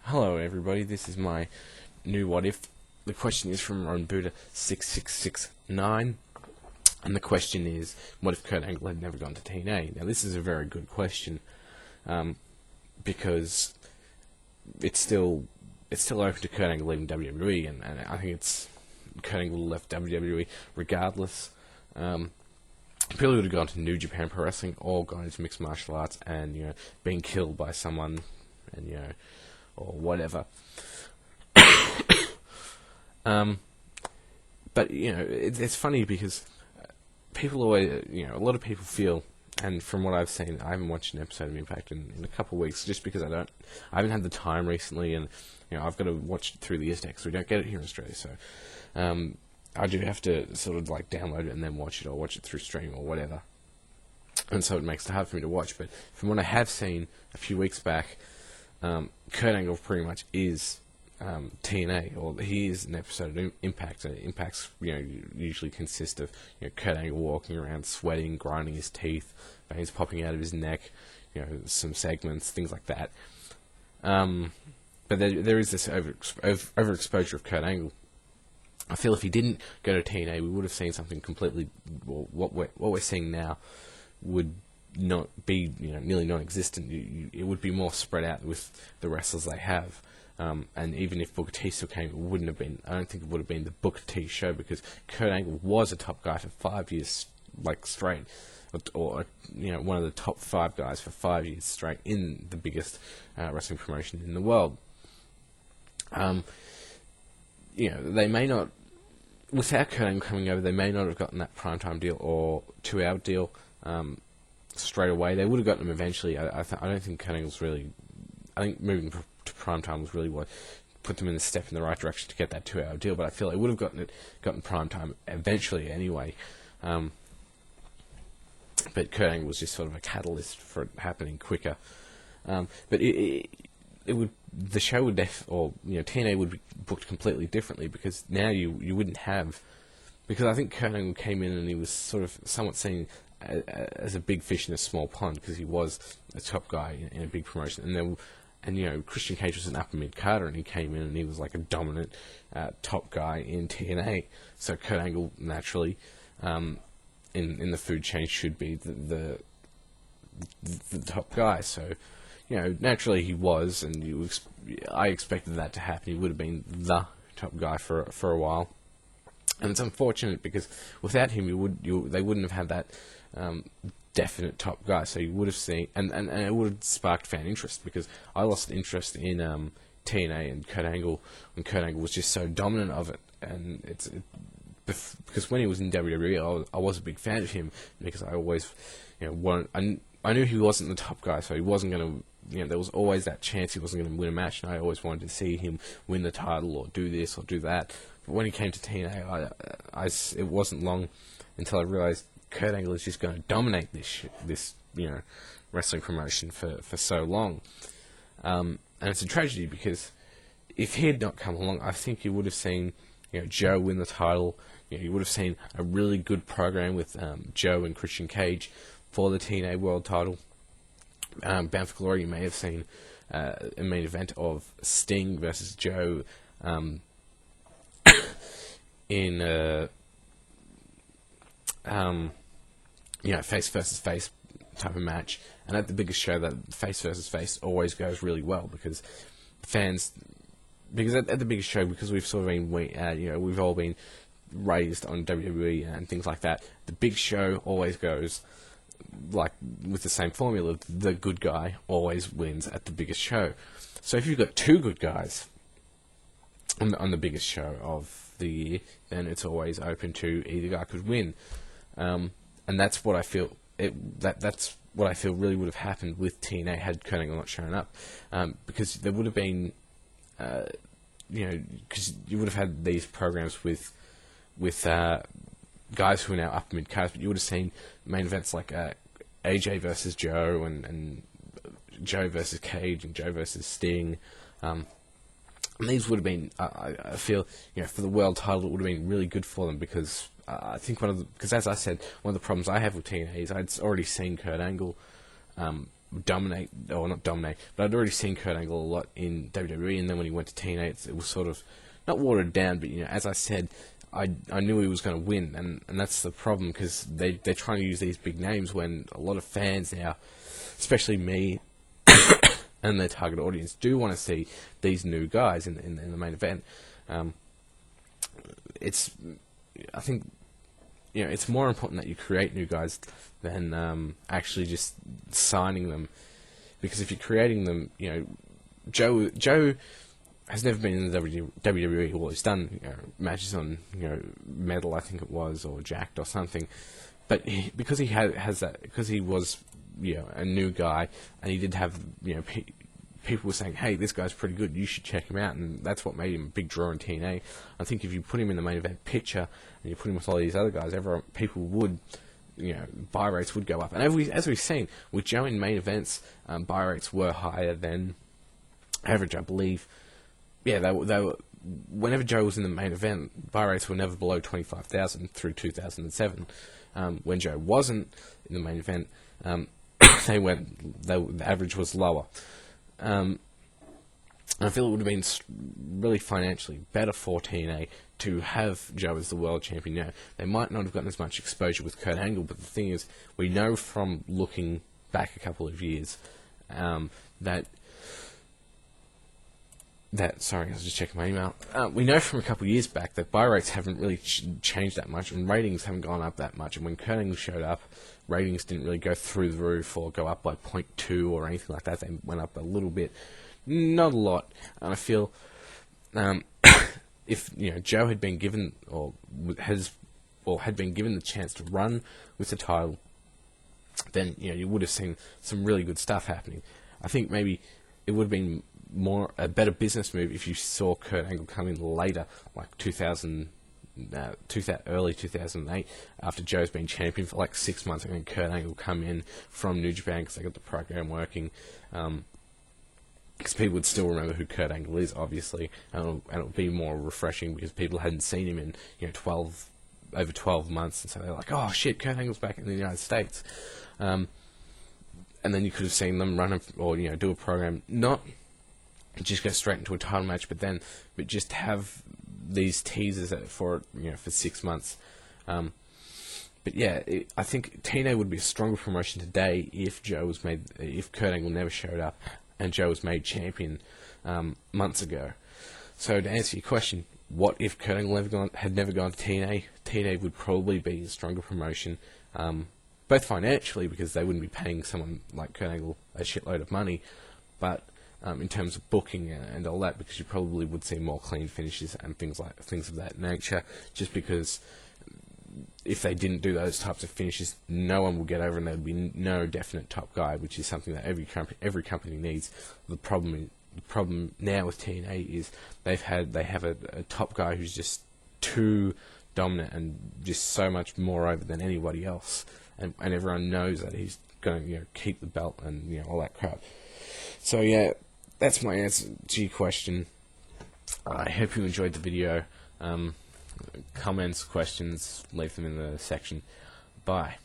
Hello everybody, this is my new What If. The question is from RonBuddha6669, and the question is, what if Kurt Angle had never gone to TNA? Now this is a very good question, because it's still open to Kurt Angle leaving WWE, and I think Kurt Angle left WWE regardless. Probably would have gone to New Japan Pro Wrestling or gone into mixed martial arts and, being killed by someone and, or whatever. But, it's funny because people always, a lot of people feel, and from what I've seen, I haven't watched an episode of Impact in a couple of weeks just because I haven't had the time recently, and, I've got to watch it through the internet because we don't get it here in Australia, so, I do have to sort of download it and then watch it, or watch it through stream or whatever. And so it makes it hard for me to watch. But from what I have seen a few weeks back, Kurt Angle pretty much is TNA, or he is an episode of Impact. And Impacts, usually consist of Kurt Angle walking around, sweating, grinding his teeth, veins popping out of his neck, some segments, things like that. But there is this overexposure of Kurt Angle. I feel if he didn't go to TNA, we would have seen something completely. Well, what we're seeing now would not be nearly non-existent. It would be more spread out with the wrestlers they have. And even if Booker T still came, it wouldn't have been. I don't think it would have been the Booker T show, because Kurt Angle was a top guy for 5 years, straight, or one of the top 5 guys for 5 years straight in the biggest wrestling promotion in the world. They may not, without Kurt Angle coming over, they may not have gotten that primetime deal or 2-hour deal straight away. They would have gotten them eventually. I don't think Kurt Angle's really. I think moving to primetime was really what put them in a step in the right direction to get that 2-hour deal. But I feel they would have gotten primetime eventually anyway. But Kurt Angle was just sort of a catalyst for it happening quicker. But the show would TNA would be booked completely differently, because now you wouldn't have, because I think Kurt Angle came in and he was sort of somewhat seen as a big fish in a small pond, because he was a top guy in a big promotion, and Christian Cage was an upper mid Carter, and he came in and he was like a dominant top guy in TNA. So Kurt Angle naturally in the food chain should be the top guy. So. Naturally he was, and I expected that to happen. He would have been the top guy for a while, and it's unfortunate because without him, they wouldn't have had that definite top guy. So you would have seen, and it would have sparked fan interest, because I lost interest in TNA and Kurt Angle when Kurt Angle was just so dominant of it, and because when he was in WWE, I was a big fan of him, because I always I knew he wasn't the top guy, so he wasn't going to. There was always that chance he wasn't going to win a match, and I always wanted to see him win the title or do this or do that. But when he came to TNA, it wasn't long until I realized Kurt Angle is just going to dominate this wrestling promotion for so long. And it's a tragedy, because if he had not come along, I think you would have seen Joe win the title. You would have seen a really good program with Joe and Christian Cage for the TNA World title. Bound for Glory, you may have seen a main event of Sting versus Joe in face versus face type of match. And at the biggest show, that face versus face always goes really well, because fans. Because at the biggest show, because we've sort of been we've all been raised on WWE and things like that. The big show always goes with the same formula. The good guy always wins at the biggest show. So if you've got 2 good guys on the biggest show of the year, then it's always open to either guy could win. And that's what I feel. That's what I feel really would have happened with TNA had Kurt Angle not shown up, because there would have been, because you would have had these programs with guys who are now upper mid cards, but you would have seen main events like AJ versus Joe, and Joe versus Cage, and Joe versus Sting. And these would have been, I feel, for the world title, it would have been really good for them, because I think because as I said, one of the problems I have with TNA is I'd already seen Kurt Angle dominate, or not dominate, but I'd already seen Kurt Angle a lot in WWE, and then when he went to TNA, it was sort of not watered down, but as I said, I knew he was going to win, and that's the problem, because they're trying to use these big names when a lot of fans now, especially me and their target audience, do want to see these new guys in the main event. I think it's more important that you create new guys than actually just signing them, because if you're creating them, Joe has never been in the WWE. Well, he's done matches on Metal, I think it was, or Jacked or something, but because he has that, because he was a new guy, and he did have people were saying, hey, this guy's pretty good, you should check him out, and that's what made him a big draw in TNA. I think if you put him in the main event picture and you put him with all these other guys, people would, buy rates would go up. And as we've seen with Joe in main events, buy rates were higher than average, I believe. Yeah, they were. Whenever Joe was in the main event, buy rates were never below 25,000 through 2007. When Joe wasn't in the main event, the average was lower. I feel it would have been really financially better for TNA to have Joe as the world champion now. They might not have gotten as much exposure with Kurt Angle, but the thing is, we know from looking back a couple of years sorry, I was just checking my email. We know from a couple of years back that buy rates haven't really changed that much, and ratings haven't gone up that much. And when Kurt Angle showed up, ratings didn't really go through the roof or go up by 0.2 or anything like that. They went up a little bit, not a lot. And I feel if Joe had been given had been given the chance to run with the title, then you would have seen some really good stuff happening. I think maybe it would have been a better business move if you saw Kurt Angle come in later, like early 2008, after Joe's been champion for like 6 months, and then Kurt Angle come in from New Japan because they got the program working. Because people would still remember who Kurt Angle is, obviously, and it'll be more refreshing because people hadn't seen him in over 12 months, and so they're like, oh shit, Kurt Angle's back in the United States. And then you could have seen them run or do a program, not just go straight into a title match, but just have these teasers for 6 months. But yeah, I think TNA would be a stronger promotion today if Kurt Angle never showed up and Joe was made champion months ago. So to answer your question, what if Kurt Angle had never gone to TNA? TNA would probably be a stronger promotion, both financially, because they wouldn't be paying someone like Kurt Angle a shitload of money, but in terms of booking and all that, because you probably would see more clean finishes and things of that nature, just because if they didn't do those types of finishes, no one would get over, and there would be no definite top guy, which is something that every company needs. The problem now with TNA is they have a top guy who's just too dominant and just so much more over than anybody else, and everyone knows that he's going to keep the belt and all that crap. So yeah, that's my answer to your question. I hope you enjoyed the video. Comments, questions, leave them in the section. Bye.